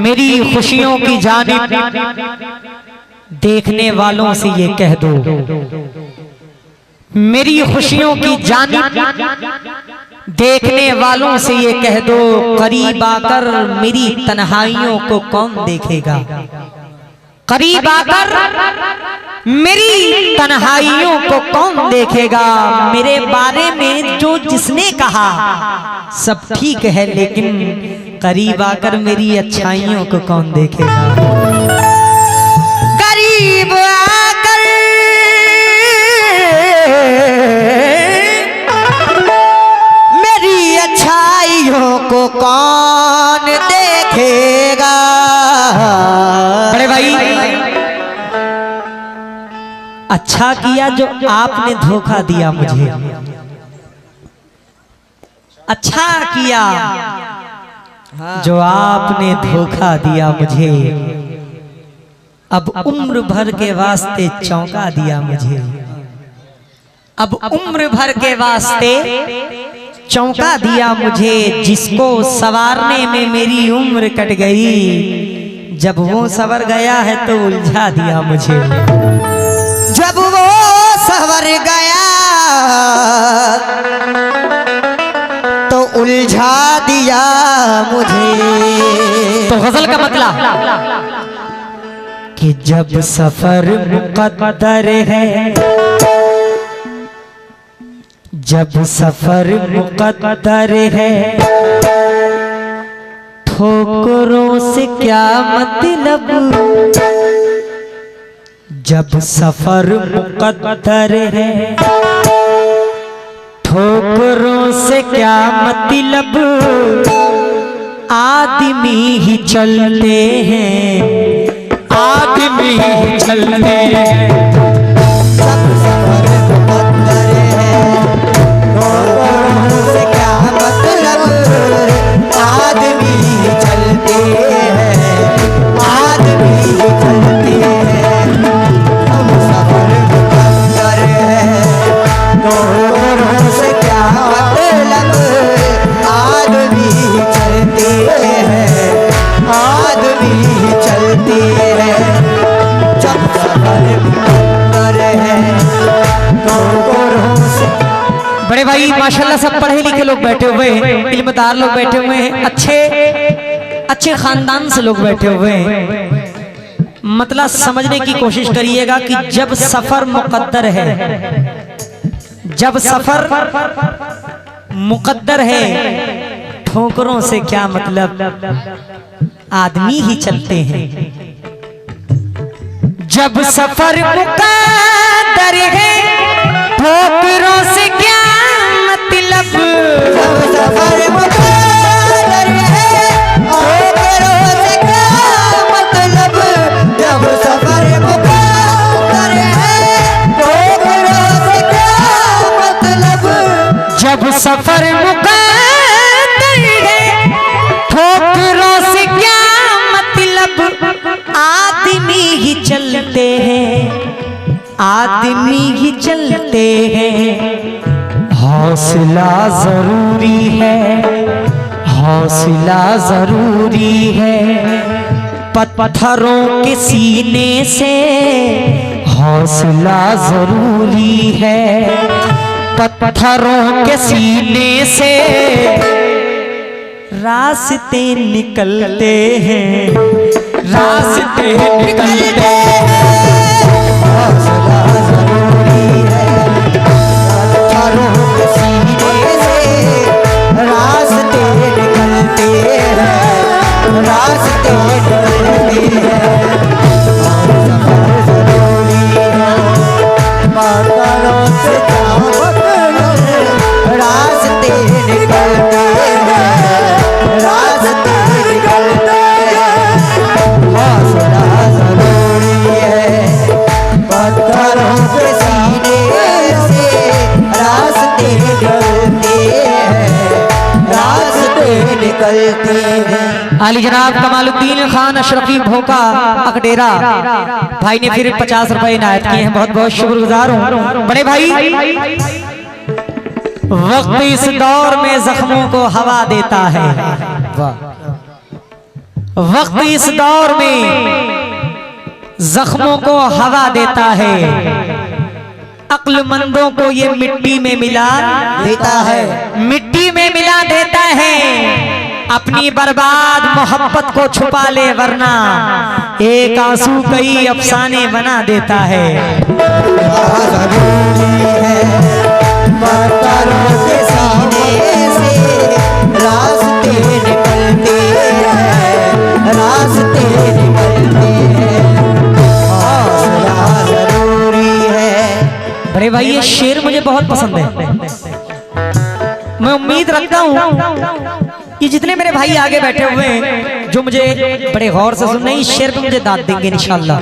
मेरी खुशियों की जानिब देखने वालों से ये कह दो, मेरी खुशियों की जानिब देखने वालों से ये कह दो, करीब आकर मेरी तन्हाइयों को कौन देखेगा। करीब आकर मेरी तन्हाइयों को कौन देखेगा। मेरे बारे में जो जिसने कहा सब ठीक है, लेकिन करीब आकर मेरी अच्छाइयों को कौन देखेगा। करीब आकर मेरी अच्छाइयों को कौन देखेगा। बड़े भाई, अच्छा किया जो आपने धोखा दिया मुझे, अच्छा किया जो आपने धोखा दिया मुझे। अब उम्र भर के वास्ते चौंका दिया मुझे, अब उम्र भर के वास्ते चौंका दिया मुझे। जिसको सवारने में मेरी उम्र कट गई, जब वो सवर गया है तो उलझा दिया मुझे। जब वो सवर गया तो उलझा दिया मुझे। तो गजल का मतलब कि जब सफर मुकद्दर है, जब सफर मुकद्दर है, ठोकरों से क्या मतलब। जब सफर मुकद्दर है, ठोकरों से क्या मतलब। आदमी ही चलते हैं, आदमी ही चलते हैं। जब सफर मुकद्दर है, ठोकरों से क्या मतलब। आदमी ही चलते हैं, आदमी ही चलते हैं। जब सफर मुकद्दर है, ठोकरों से क्या मतलब। आदमी ही चलते हैं, आदमी ही चलते हैं। जब सफर मुकद्दर है, ठोकरों से। बड़े भाई माशाल्लाह सब पढ़े लिखे लोग बैठे हुए हैं, इल्मदार लोग बैठे हुए हैं, अच्छे खानदान से लोग बैठे हुए हैं। मतलब समझने की कोशिश करिएगा कि जब सफर मुकद्दर है, जब सफर मुकद्दर है, ठोकरों से क्या मतलब। आदमी ही चलते हैं। जब सफर मुकद्दर है, ठोकरों से क्या मतलब। जब सफर मुकद्दर है, ठोकरों से क्या मतलब। जब सफर मुकद्दर है, ठोकरों से क्या मतलब। जब सफर मुकद्दर है, ठोकरों से क्या मतलब। आदमी ही चलते हैं, आदमी ही चलते हैं। हौसला जरूरी है, हौसला जरूरी है। पत्थरों के सीने से हौसला जरूरी है। पत्थरों के सीने से रास्ते निकलते हैं, रास्ते निकलते हैं। हौसला जरूरी है, पत्थरों के सीने से रास्ते निकलते हैं, रास्ते निकलते हैं। सफर जरूरी है, पत्थरों से रास्ते निकलते हैं, रास्ते निकलते हैं। हौसला जरूरी है, पत्थरों के सीने से रास्ते निकलते हैं, रास्ते निकलते हैं। आली जनाब कमालुद्दीन खान अशरफी भोका अकडेरा भाई ने फिर 50 रुपए इनायत किए हैं, बहुत बहुत शुक्रगुजार हूँ। बड़े भाई, वक्त इस दौर में जख्मों को हवा देता है, वक्त इस दौर में जख्मों को हवा देता है, अक्लमंदों को ये मिट्टी में मिला देता है, मिट्टी में मिला देता है। अपनी बर्बाद मोहब्बत को छुपा ले वरना एक आंसू कई अफसाने बना देता है। अरे भाई ये शेर मुझे बहुत पसंद है। मैं उम्मीद रखता हूँ कि जितने मेरे भाई आगे बैठे हुए हैं जो मुझे बड़े गौर से सुन रहे हैं, इस शेर पे मुझे दाद देंगे इंशाअल्लाह।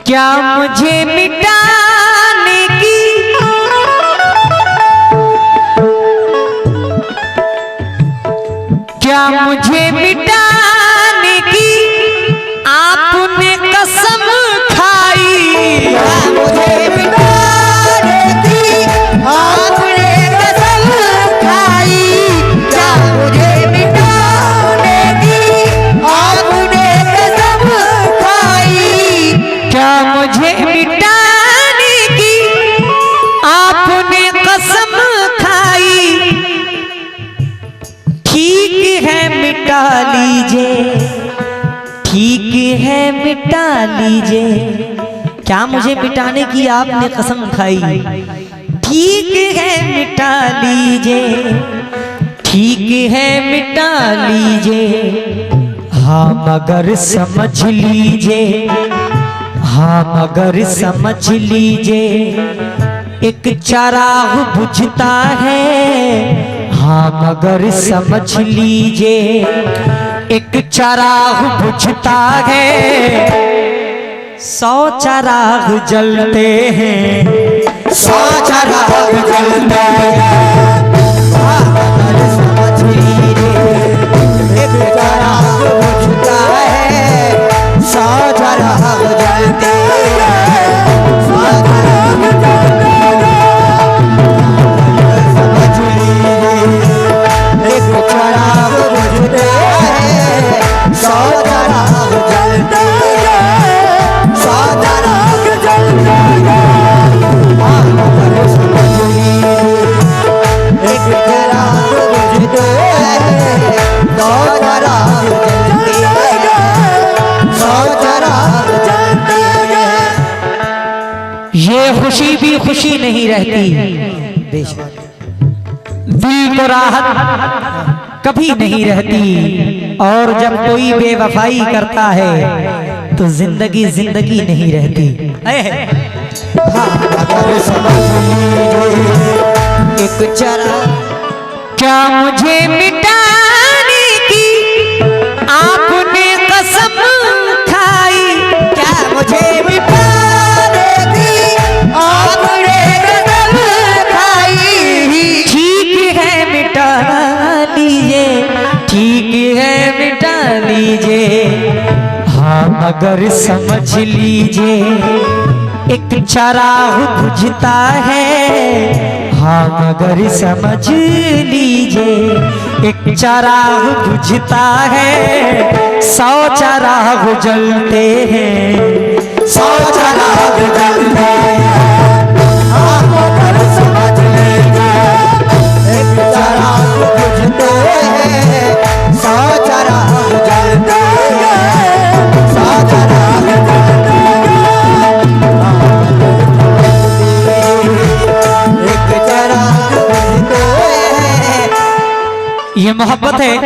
क्या मुझे मिटाने की क्या मुझे मिटाने की आपने कसम खाई, क्या मुझे मिटाने की आपने कसम खाई, क्या मुझे मिटाने की आपने कसम खाई, क्या मुझे मिटाने की आपने कसम खाई। ठीक है मिटा लीजिए, ठीक है मिटा लीजिए, क्या मुझे मिटाने की आपने कसम खाई। ठीक है मिटा लीजिए, ठीक है मिटा लीजिए, हाँ मगर समझ लीजिए, हाँ मगर समझ लीजिए, एक चराग बुझता है, हाँ मगर समझ लीजिए, एक चराग बुझता है, 100 चराग जलते हैं, 100 चराग जलते हैं, हाँ मगर समझ लीजिए, एक चराग बुझता है, 100 चराग जलते हैं, 100 चराग जलते खुशी भी खुशी नहीं रहती, दिल को राहत कभी नहीं रहती, और जब कोई बेवफाई करता है तो जिंदगी जिंदगी नहीं रहती। एक चरा क्या मुझे मिटाने की आपने कसम खाई, क्या मुझे मिटाने की आपने कसम खाई। ठीक है मिटा लीजिए, ठीक है मिटा लीजिए, हाँ मगर समझ लीजिए, एक चराग बुझता है, हाँ मगर समझ लीजिए, एक चराग बुझता है, 100 चराग जलते हैं, 100 चराग जलते हैं, हाँ मगर समझ लीजिए, एक चराग बुझते हैं, 100 चराग जलते हैं, 100 चराग जलते हैं। ये मोहब्बत है।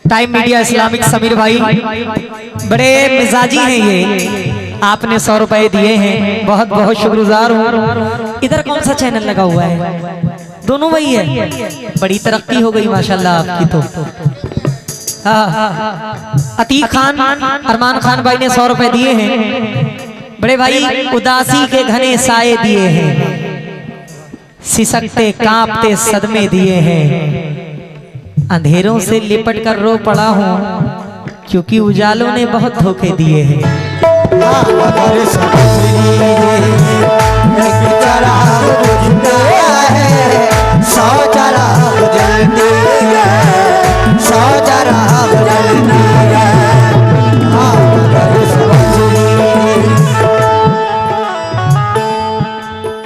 टाइम मीडिया इस्लामिक समीर भाई बड़े मिजाजी हैं, ये आपने 100 रुपए दिए हैं, बहुत बहुत शुक्रगुजार हूँ। इधर कौन सा चैनल लगा हुआ है? दोनों वही है। बड़ी तरक्की हो गई माशाल्लाह आपकी तो। अतीक खान अरमान खान भाई ने 100 रुपए दिए हैं। बड़े भाई उदासी के घने साए दिए हैं, सिसकते कांपते सदमे दिए हैं, अंधेरों से लिपट कर रो पड़ा हूँ क्योंकि उजालों ने बहुत धोखे दिए हैं।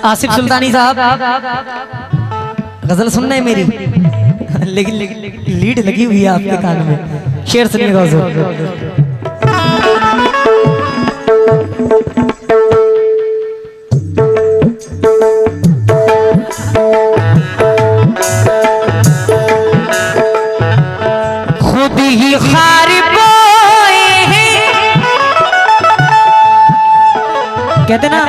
आसिफ सुल्तानी साहब गजल सुनना है मेरी, लेकिन लीड लगी हुई है आपके कान में। शेर सुनिएगा हुजूर। खुद ही खार बोए हैं, कहते ना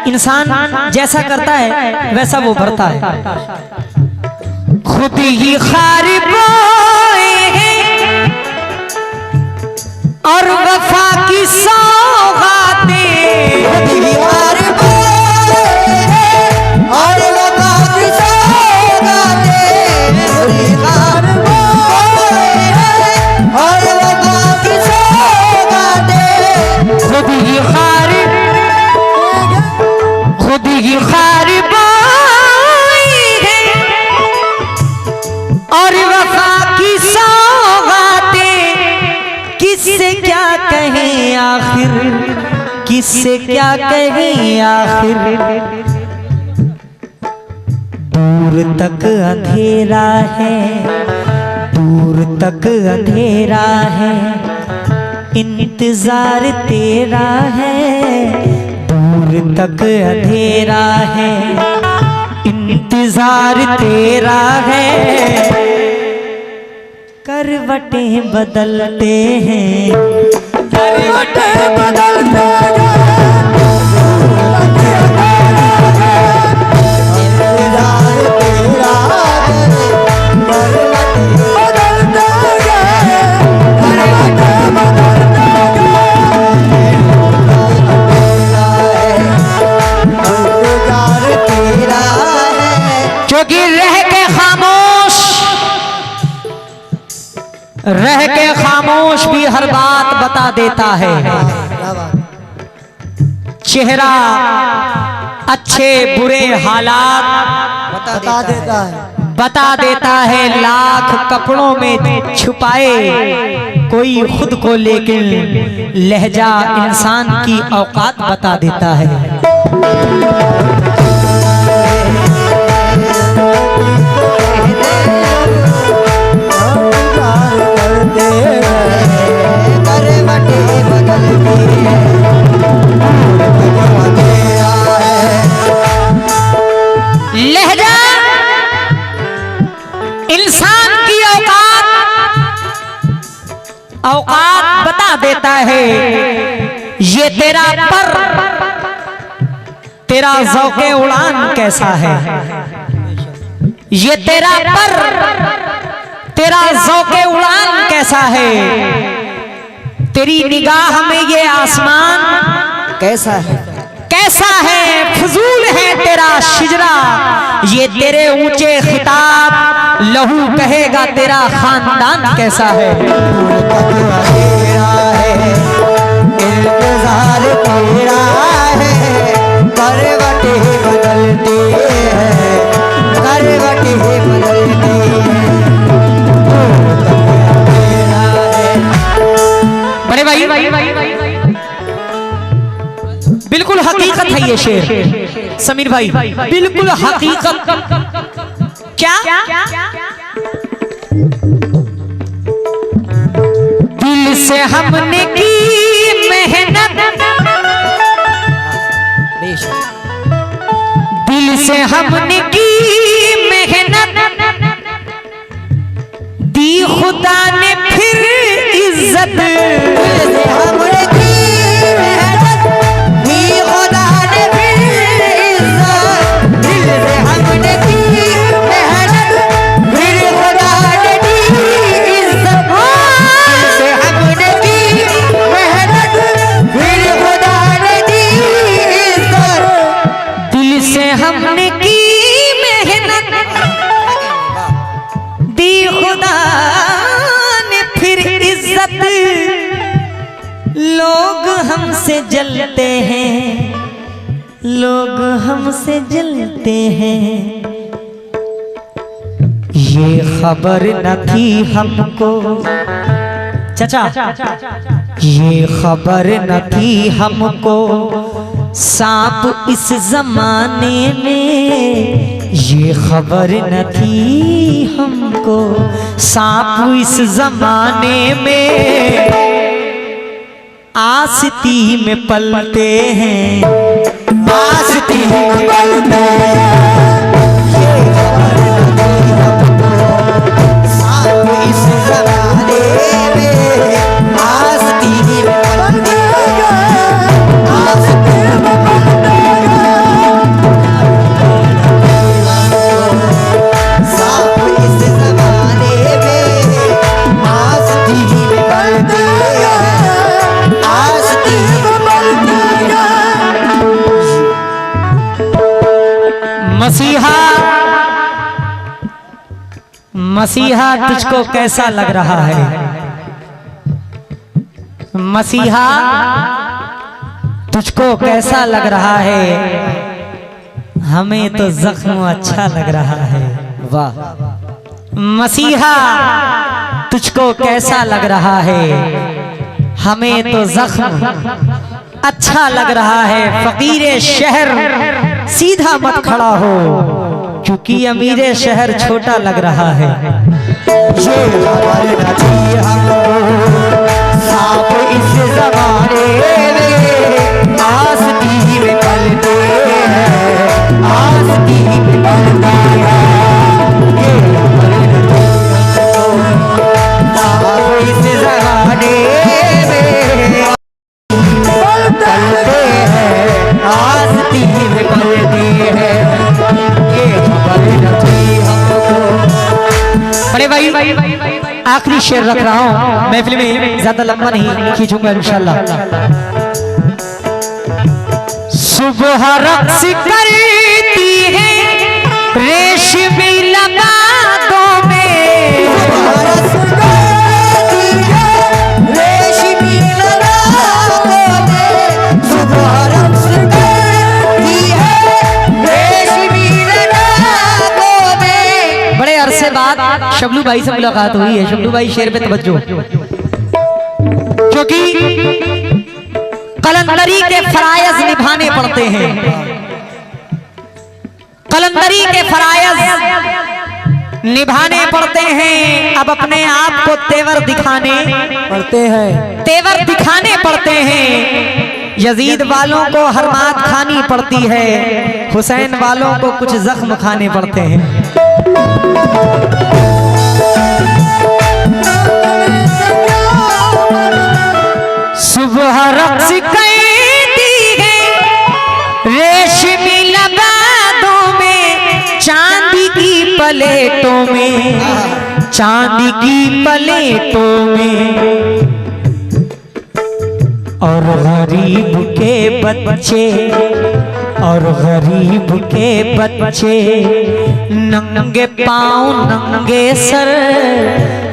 इंसान जैसा करता है वैसा वो भरता है। खुद ही खार बोए हैं और वफा की सौगातें, खुद ही खार बोए हैं और वफा की सौगातें, खुद ही खार बोए हैं और वफा की सौगातें, खुद ही खार बोई है और वफा की सौगातें, किससे क्या कहें आखिर, किससे क्या कहें आखिर। दूर तक अंधेरा है, दूर तक अंधेरा है, इंतजार तेरा है। दूर तक अंधेरा है, इंतजार तेरा है। करवटें बदलते हैं, करवटें बदलते हैं, इंतजार तेरा है। करवटें बदलते हैं, करवटें बदलते हैं। क्योंकि रह के खामोश भी हर बात बता देता है। चेहरा अच्छे बुरे हालात बता देता है। लाख कपड़ों में छुपाए कोई खुद को, लेकिन लहजा इंसान की औकात बता देता है। लहजा इंसान की औकात बता देता है। ये तेरा पर, तेरा ज़ौक़े उड़ान कैसा है। ये तेरा पर, तेरा ज़ौक़े उड़ान कैसा है। तेरी निगाह में ये आसमान कैसा है, कैसा है। फजूल है तेरा शिजरा, ये तेरे ऊंचे खिताब लहू कहेगा तेरा खानदान कैसा है। इंतजार तेरा है, करवटें बदलती है, करवटें बदलती है। बड़े भाई बिल्कुल हकीकत है ये शेर, समीर भाई बिल्कुल हकीकत। क्या दिल से हमने की मेहनत, दिल से हमने की मेहनत, दी खुदा ने फिर इज्जत। हमने की मेहनत, दी खुदा ने फिर इज्जत। दिल से हमने की मेहनत, फिर खुदा ने दी इज्जत। दिल से हमने की मेहनत, फिर खुदा ने दी इज्जत। दिल से हमने की मेहनत, दी खुदा ने फिर इज्जत। लोग हमसे जलते हैं, लोग हमसे जलते हैं। ये खबर न थी हमको, चाचा ये खबर न थी हमको, सांप इस जमाने में ये खबर न थी हमको, सांप इस जमाने में आस्ती में पलते हैं, आस्ती में पलते हैं। सांप इस जमाने में आस्ती में पलते हैं, आस्ती में पलते हैं। सांप इस जमाने में आस्ती में पलते हैं, आस्ती में पलते हैं। मसीहा मसीहा तुझको कैसा लग रहा है? मसीहा तुझको कैसा लग रहा है? हमें तो जख्म अच्छा लग रहा है। वाह। मसीहा तुझको कैसा लग रहा है? हमें तो जख्म अच्छा लग रहा है। फकीरे शहर सीधा मत खड़ा हो, क्योंकि अमीरे शहर छोटा लग रहा है। ये खबर न थी हमको, सांप इस जमाने में आस्ती में पलते हैं, आस्ती में पलते हैं। ये खबर न थी हमको, सांप इस जमाने में पलते हैं, आस्ती में पलते हैं। बड़े भाई आखिरी शेर रख रहा हूं, महफिल में ज्यादा लंबा नहीं खींचूंगा इंशाल्लाह। सुबह रक्स करती है रेशमी लबातों में, रेशमी लबातों में, सुबह रक्स करती है रेशमी लबातों में। बड़े अरसे बाद शबलू भाई से मुलाकात हुई है। शबलू भाई शेर पे तवज्जो, क्योंकि कलंदरी के फरायज निभाने पड़ते हैं, कलंदरी के फरायज निभाने पड़ते हैं। अब अपने आप को तेवर दिखाने पड़ते हैं, तेवर दिखाने पड़ते हैं। यजीद वालों को हर मात खानी पड़ती है, हुसैन वालों को कुछ जख्म खाने पड़ते हैं। सुबह रक्स करती है रेशमी लबातों में, चांदी की प्लेटों में, चांदी की प्लेटों में। और गरीब के बच्चे, और गरीब के बच्चे नंगे पाँव नंगे सर,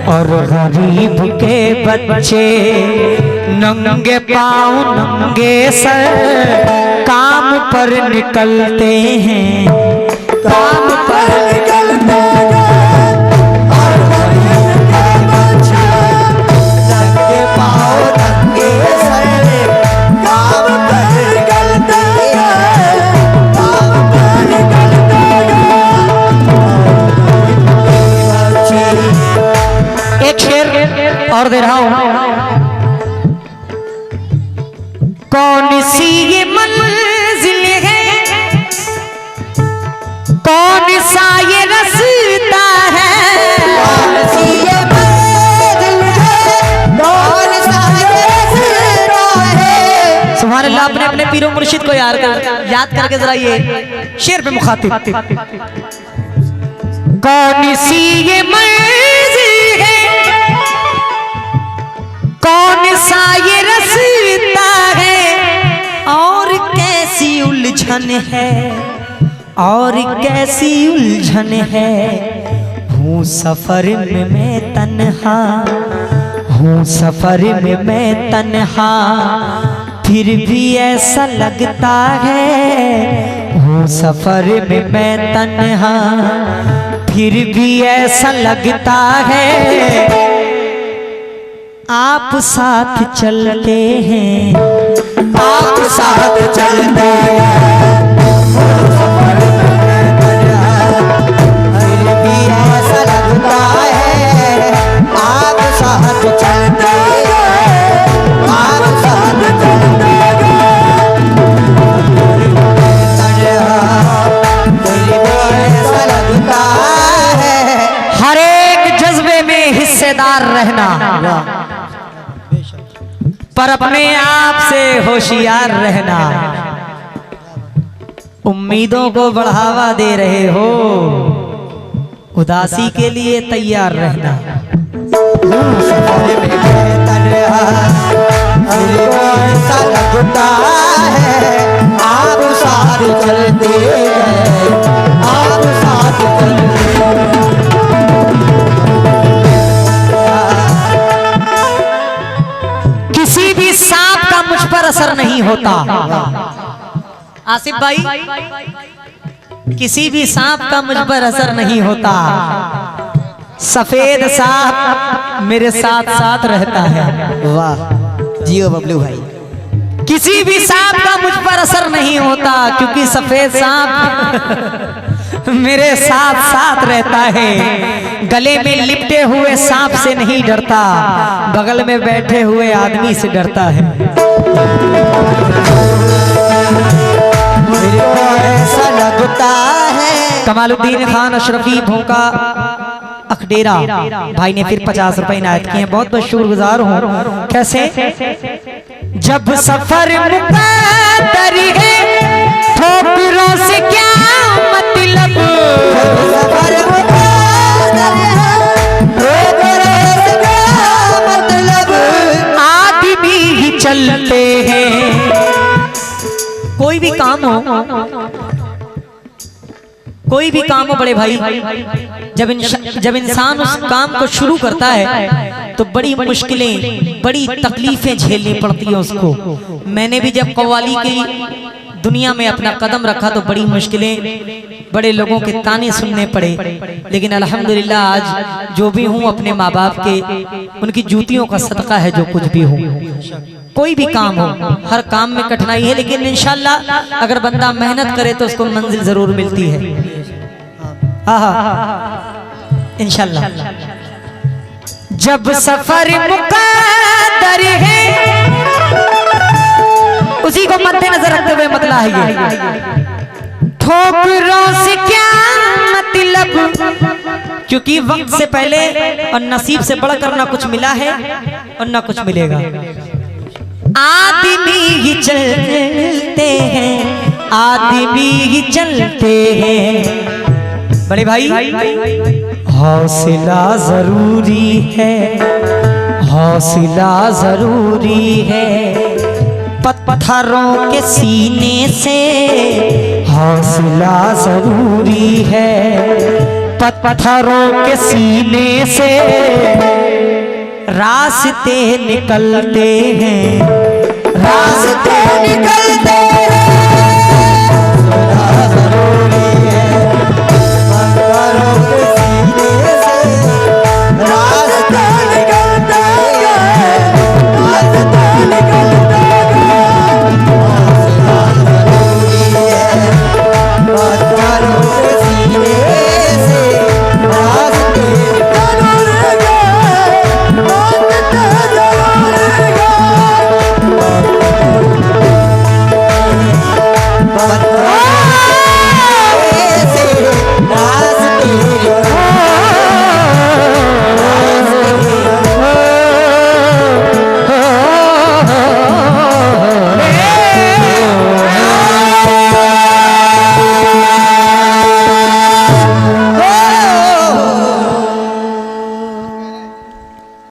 और गरीब के बच्चे नंगे पाँव नंगे सर काम पर निकलते हैं, काम पर निकलते हैं। और गरीब के बच्चे नंगे पाँव नंगे सर काम पर निकलते हैं, काम पर निकलते हैं। एक शेर और दे रहा हूं। कौन सी ये मंजिल है, कौन सा ये रास्ता है, कौन सी ये मंजिल है, कौन सा ये रास्ता है। सुभान अल्लाह। अपने अपने पीरो मुर्शिद को याद करके जरा ये शेर पे मुखातिब। कौन सी ये मंजिल है, कौन सा ये रास्ता है, और कैसी उलझन है, और कैसी उलझन है। हूँ सफर में मैं तन्हा, हूँ सफर में मैं तन्हा, फिर भी ऐसा लगता है। हूँ सफर में मैं तन्हा, फिर भी ऐसा लगता है। आप साथ चलते हैं, आप साथ चलते ऐसा लगता है आप साथ चलते आप साथ चलते ऐसा लगता है। हर एक जज्बे में हिस्सेदार रहना पर अपने आप से होशियार रहना। उम्मीदों को बढ़ावा दे रहे हो, उदासी के लिए तैयार रहना। ऐसा लगता है आप साथ चलते आप साथ चलते। किसी भी सांप का मुझ पर असर नहीं होता। आसिफ भाई, किसी भी सांप का मुझ पर असर नहीं होता। सफेद सांप मेरे साथ साथ रहता है। वाह जियो बबलू भाई। किसी भी सांप का मुझ पर असर नहीं होता क्योंकि सफेद सांप मेरे साथ साथ रहता है। गले में लिपटे हुए सांप से नहीं डरता, बगल में बैठे हुए आदमी से डरता है। ऐसा लगता है। कमालुद्दीन खान अशरफी भोंका अखडेरा भाई ने फिर 50 रुपए इनायत किए हैं। बहुत बहुत शुक्रगुजार हूँ। कैसे? जब सफर मुकद्दर है ठोकरों से क्या मतलब, सफर मुकद्दर है ठोकरों से क्या मतलब, आदमी ही चलते हैं। कोई भी काम हो, कोई भी काम हो बड़े भाई, जब इंसान उस काम को शुरू करता है तो बड़ी मुश्किलें, बड़ी तकलीफें झेलनी पड़ती है उसको। मैंने भी जब कव्वाली की दुनिया में अपना कदम रखा तो बड़ी मुश्किलें, बड़े लोगों के ताने सुनने पड़े, लेकिन अल्हम्दुलिल्लाह आज जो भी हूँ अपने माँ बाप के, उनकी जूतियों का सदका है जो कुछ भी हूँ। कोई भी काम हो, हर काम में कठिनाई है, लेकिन इंशाल्लाह अगर बंदा मेहनत करे तो उसको मंजिल जरूर मिलती है। इंशाल्लाह। जब सफर मुकद्दर है, उसी को मद्देनजर रखते हुए मतला है ये, ठोकरों से क्या मतलब, क्योंकि वक्त से पहले और नसीब से बढ़कर ना कुछ मिला है और ना कुछ मिलेगा। आदमी ही चलते हैं, आदमी ही चलते हैं। बड़े भाई, हौसला जरूरी है, हौसला जरूरी है। पत्थरों के सीने से हौसला जरूरी है, पत्थरों के सीने से रास्ते निकलते हैं, रास्ते निकलते हैं।